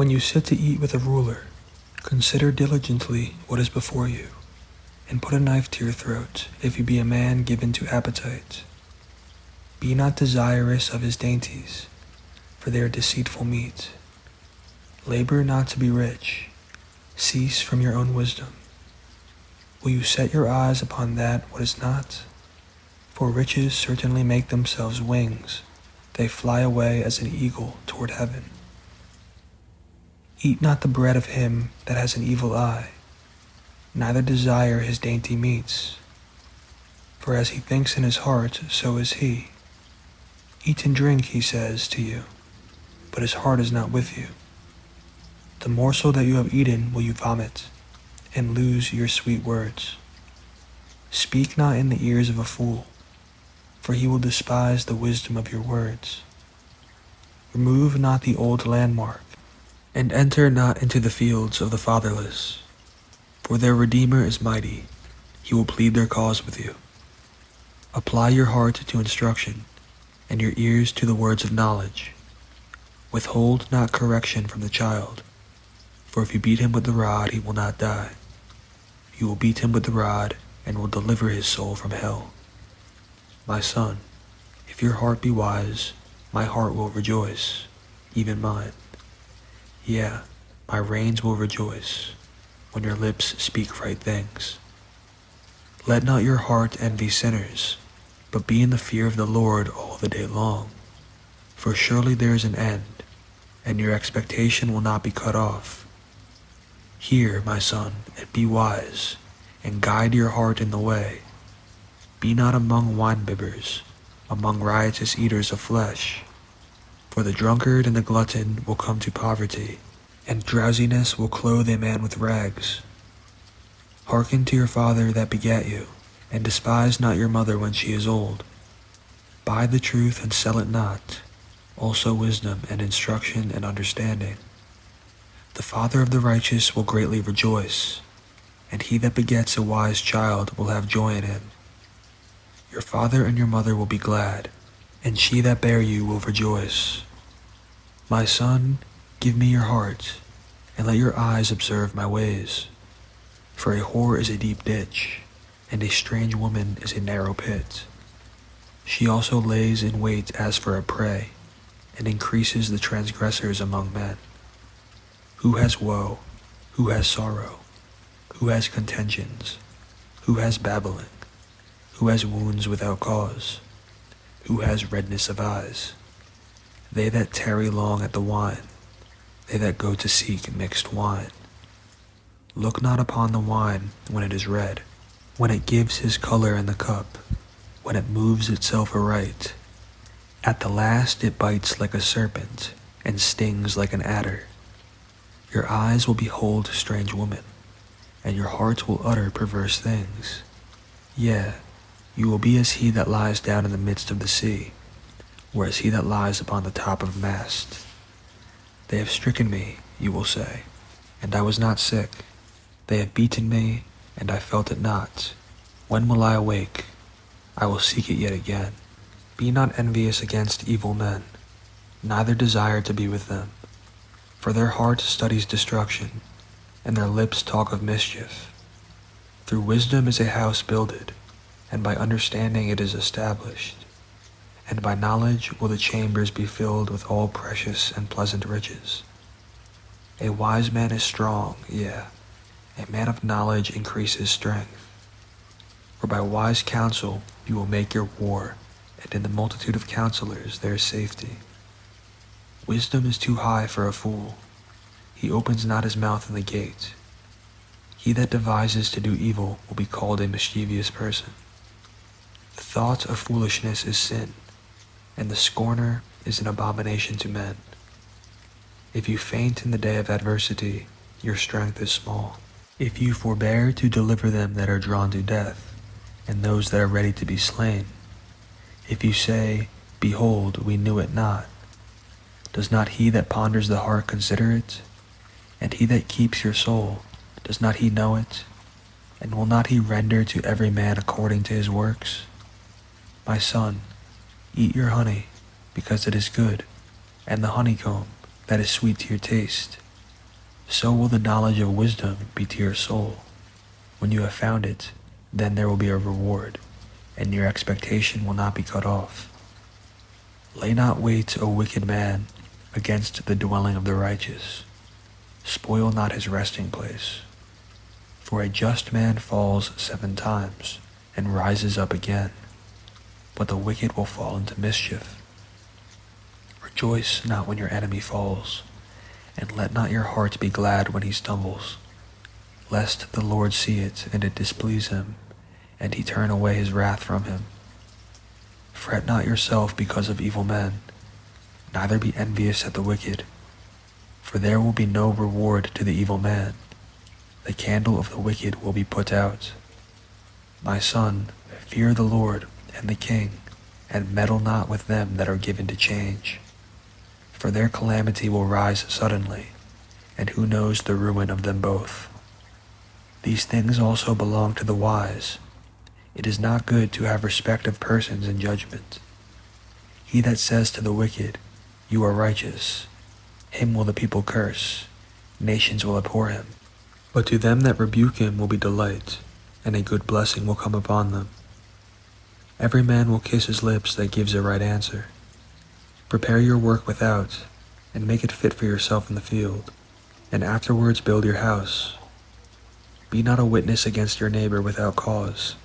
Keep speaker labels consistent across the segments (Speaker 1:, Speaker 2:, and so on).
Speaker 1: When you sit to eat with a ruler, consider diligently what is before you, and put a knife to your throat, if you be a man given to appetite. Be not desirous of his dainties, for they are deceitful meat. Labor not to be rich. Cease from your own wisdom. Will you set your eyes upon that what is not? For riches certainly make themselves wings. They fly away as an eagle toward heaven. Eat not the bread of him that has an evil eye, neither desire his dainty meats. For as he thinks in his heart, so is he. Eat and drink, he says to you, but his heart is not with you. The morsel that you have eaten will you vomit, and lose your sweet words. Speak not in the ears of a fool, for he will despise the wisdom of your words. Remove not the old landmark, and enter not into the fields of the fatherless. For their Redeemer is mighty, he will plead their cause with you. Apply your heart to instruction, and your ears to the words of knowledge. Withhold not correction from the child, for if you beat him with the rod, he will not die. You will beat him with the rod, and will deliver his soul from hell. My son, if your heart be wise, my heart will rejoice, even mine. Yea, my reins will rejoice, when your lips speak right things. Let not your heart envy sinners, but be in the fear of the Lord all the day long. For surely there is an end, and your expectation will not be cut off. Hear, my son, and be wise, and guide your heart in the way. Be not among winebibbers, among riotous eaters of flesh. For the drunkard and the glutton will come to poverty, and drowsiness will clothe a man with rags. Hearken to your father that begat you, and despise not your mother when she is old. Buy the truth and sell it not, also wisdom and instruction and understanding. The father of the righteous will greatly rejoice, and he that begets a wise child will have joy in him. Your father and your mother will be glad, and she that bare you will rejoice. My son, give me your heart, and let your eyes observe my ways. For a whore is a deep ditch, and a strange woman is a narrow pit. She also lays in wait as for a prey, and increases the transgressors among men. Who has woe? Who has sorrow? Who has contentions? Who has babbling? Who has wounds without cause? Who has redness of eyes? They that tarry long at the wine, they that go to seek mixed wine. Look not upon the wine when it is red, when it gives his color in the cup, when it moves itself aright. At the last it bites like a serpent, and stings like an adder. Your eyes will behold strange women, and your hearts will utter perverse things. Yea, you will be as he that lies down in the midst of the sea, or as he that lies upon the top of a mast. They have stricken me, you will say, and I was not sick. They have beaten me, and I felt it not. When will I awake? I will seek it yet again. Be not envious against evil men, neither desire to be with them. For their heart studies destruction, and their lips talk of mischief. Through wisdom is a house builded, and by understanding it is established. And by knowledge will the chambers be filled with all precious and pleasant riches. A wise man is strong, yea, a man of knowledge increases strength. For by wise counsel you will make your war, and in the multitude of counselors there is safety. Wisdom is too high for a fool. He opens not his mouth in the gate. He that devises to do evil will be called a mischievous person. The thought of foolishness is sin, and the scorner is an abomination to men. If you faint in the day of adversity, your strength is small. If you forbear to deliver them that are drawn to death, and those that are ready to be slain, if you say, Behold, we knew it not, does not he that ponders the heart consider it? And he that keeps your soul, does not he know it? And will not he render to every man according to his works? My son, eat your honey, because it is good, and the honeycomb, that is sweet to your taste. So will the knowledge of wisdom be to your soul. When you have found it, then there will be a reward, and your expectation will not be cut off. Lay not wait, O wicked man, against the dwelling of the righteous. Spoil not his resting place. For a just man falls 7 times, and rises up again, but the wicked will fall into mischief. Rejoice not when your enemy falls, and let not your heart be glad when he stumbles, lest the Lord see it and it displease him, and he turn away his wrath from him. Fret not yourself because of evil men, neither be envious at the wicked, for there will be no reward to the evil man. The candle of the wicked will be put out. My son, fear the Lord and the king, and meddle not with them that are given to change. For their calamity will rise suddenly, and who knows the ruin of them both? These things also belong to the wise. It is not good to have respect of persons in judgment. He that says to the wicked, You are righteous, him will the people curse, nations will abhor him. But to them that rebuke him will be delight, and a good blessing will come upon them. Every man will kiss his lips that gives a right answer. Prepare your work without, and make it fit for yourself in the field, and afterwards build your house. Be not a witness against your neighbor without cause,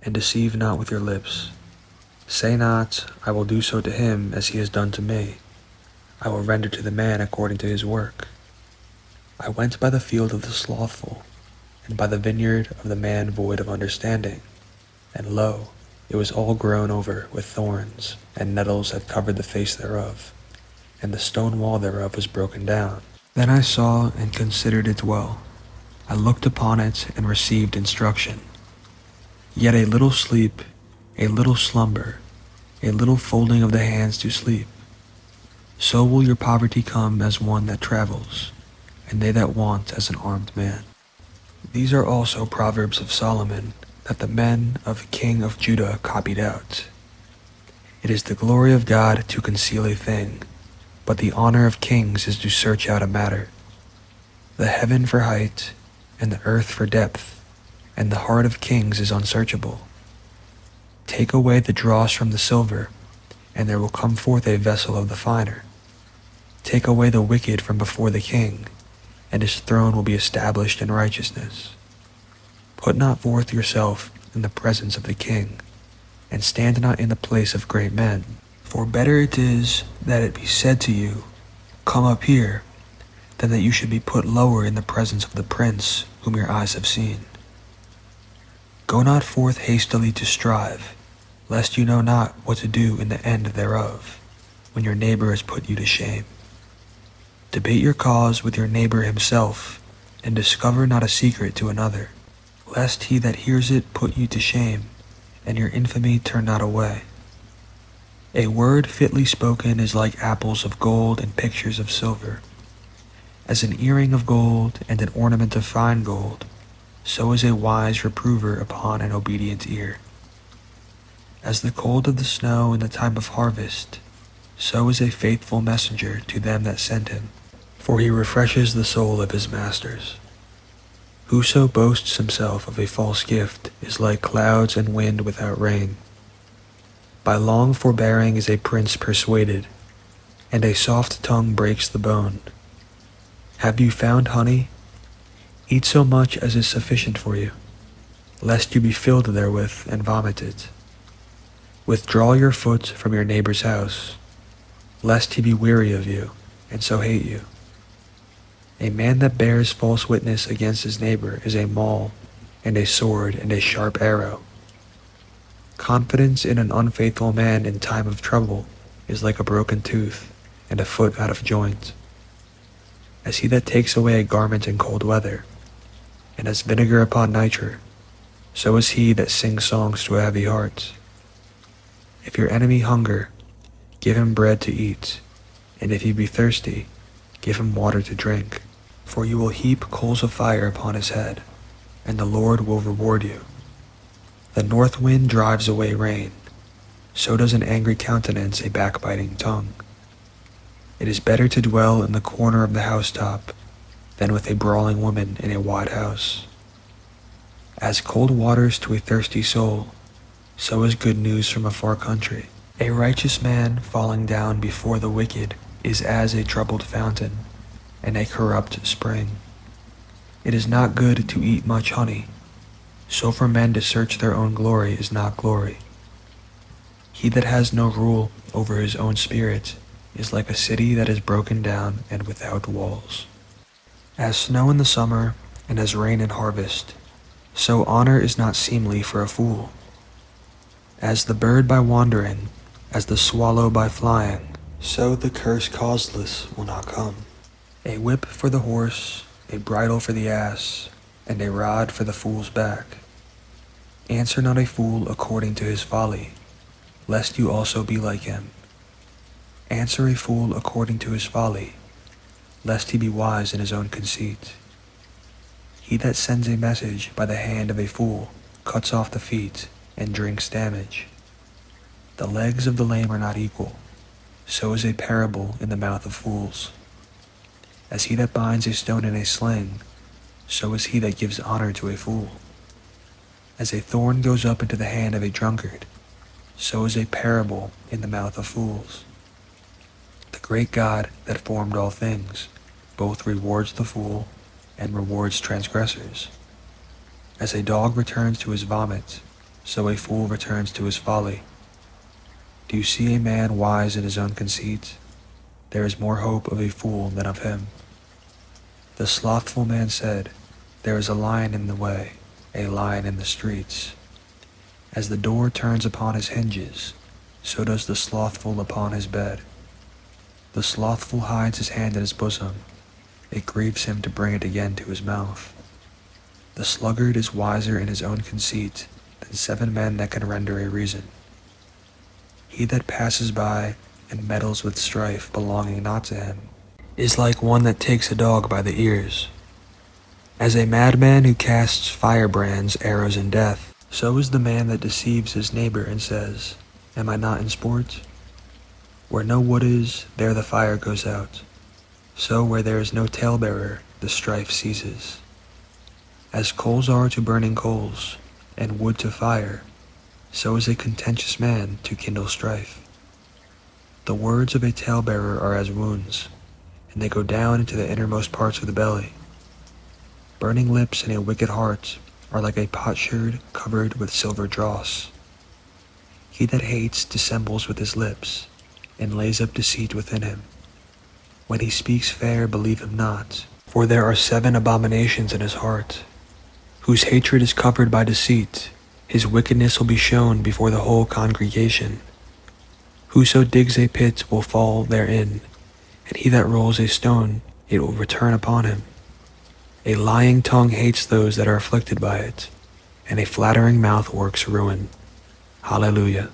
Speaker 1: and deceive not with your lips. Say not, I will do so to him as he has done to me. I will render to the man according to his work. I went by the field of the slothful, and by the vineyard of the man void of understanding, and lo, it was all grown over with thorns, and nettles had covered the face thereof, and the stone wall thereof was broken down. Then I saw and considered it well. I looked upon it and received instruction. Yet a little sleep, a little slumber, a little folding of the hands to sleep. So will your poverty come as one that travels, and they that want as an armed man. These are also Proverbs of Solomon, that the men of King of Judah copied out. It is the glory of God to conceal a thing, but the honor of kings is to search out a matter. The heaven for height, and the earth for depth, and the heart of kings is unsearchable. Take away the dross from the silver, and there will come forth a vessel of the finer. Take away the wicked from before the king, and his throne will be established in righteousness. Put not forth yourself in the presence of the king, and stand not in the place of great men. For better it is that it be said to you, Come up here, than that you should be put lower in the presence of the prince whom your eyes have seen. Go not forth hastily to strive, lest you know not what to do in the end thereof, when your neighbor has put you to shame. Debate your cause with your neighbor himself, and discover not a secret to another, lest he that hears it put you to shame, and your infamy turn not away. A word fitly spoken is like apples of gold and pictures of silver. As an earring of gold and an ornament of fine gold, so is a wise reprover upon an obedient ear. As the cold of the snow in the time of harvest, so is a faithful messenger to them that send him, for he refreshes the soul of his masters. Whoso boasts himself of a false gift is like clouds and wind without rain. By long forbearing is a prince persuaded, and a soft tongue breaks the bone. Have you found honey? Eat so much as is sufficient for you, lest you be filled therewith and vomit it. Withdraw your foot from your neighbor's house, lest he be weary of you, and so hate you. A man that bears false witness against his neighbor is a maul, and a sword, and a sharp arrow. Confidence in an unfaithful man in time of trouble is like a broken tooth, and a foot out of joint. As he that takes away a garment in cold weather, and as vinegar upon nitre, so is he that sings songs to a heavy heart. If your enemy hunger, give him bread to eat, and if he be thirsty, give him water to drink. For you will heap coals of fire upon his head, and the Lord will reward you. The north wind drives away rain, so does an angry countenance a backbiting tongue. It is better to dwell in the corner of the housetop than with a brawling woman in a wide house. As cold waters to a thirsty soul, so is good news from a far country. A righteous man falling down before the wicked is as a troubled fountain and a corrupt spring. It is not good to eat much honey, so for men to search their own glory is not glory. He that has no rule over his own spirit is like a city that is broken down and without walls. As snow in the summer and as rain in harvest, so honor is not seemly for a fool. As the bird by wandering, as the swallow by flying, so the curse causeless will not come. A whip for the horse, a bridle for the ass, and a rod for the fool's back. Answer not a fool according to his folly, lest you also be like him. Answer a fool according to his folly, lest he be wise in his own conceit. He that sends a message by the hand of a fool cuts off the feet and drinks damage. The legs of the lame are not equal, so is a parable in the mouth of fools. As he that binds a stone in a sling, so is he that gives honor to a fool. As a thorn goes up into the hand of a drunkard, so is a parable in the mouth of fools. The great God that formed all things both rewards the fool and rewards transgressors. As a dog returns to his vomit, so a fool returns to his folly. Do you see a man wise in his own conceit? There is more hope of a fool than of him. The slothful man said, there is a lion in the way, a lion in the streets. As the door turns upon his hinges, so does the slothful upon his bed. The slothful hides his hand in his bosom. It grieves him to bring it again to his mouth. The sluggard is wiser in his own conceit than 7 men that can render a reason. He that passes by and meddles with strife belonging not to him is like one that takes a dog by the ears. As a madman who casts firebrands, arrows, and death, so is the man that deceives his neighbor and says, am I not in sport? Where no wood is, there the fire goes out. So where there is no talebearer, the strife ceases. As coals are to burning coals, and wood to fire, so is a contentious man to kindle strife. The words of a talebearer are as wounds, and they go down into the innermost parts of the belly. Burning lips and a wicked heart are like a potsherd covered with silver dross. He that hates dissembles with his lips, and lays up deceit within him. When he speaks fair, believe him not, for there are 7 abominations in his heart. Whose hatred is covered by deceit, his wickedness will be shown before the whole congregation. Whoso digs a pit will fall therein, and he that rolls a stone, it will return upon him. A lying tongue hates those that are afflicted by it, and a flattering mouth works ruin. Hallelujah.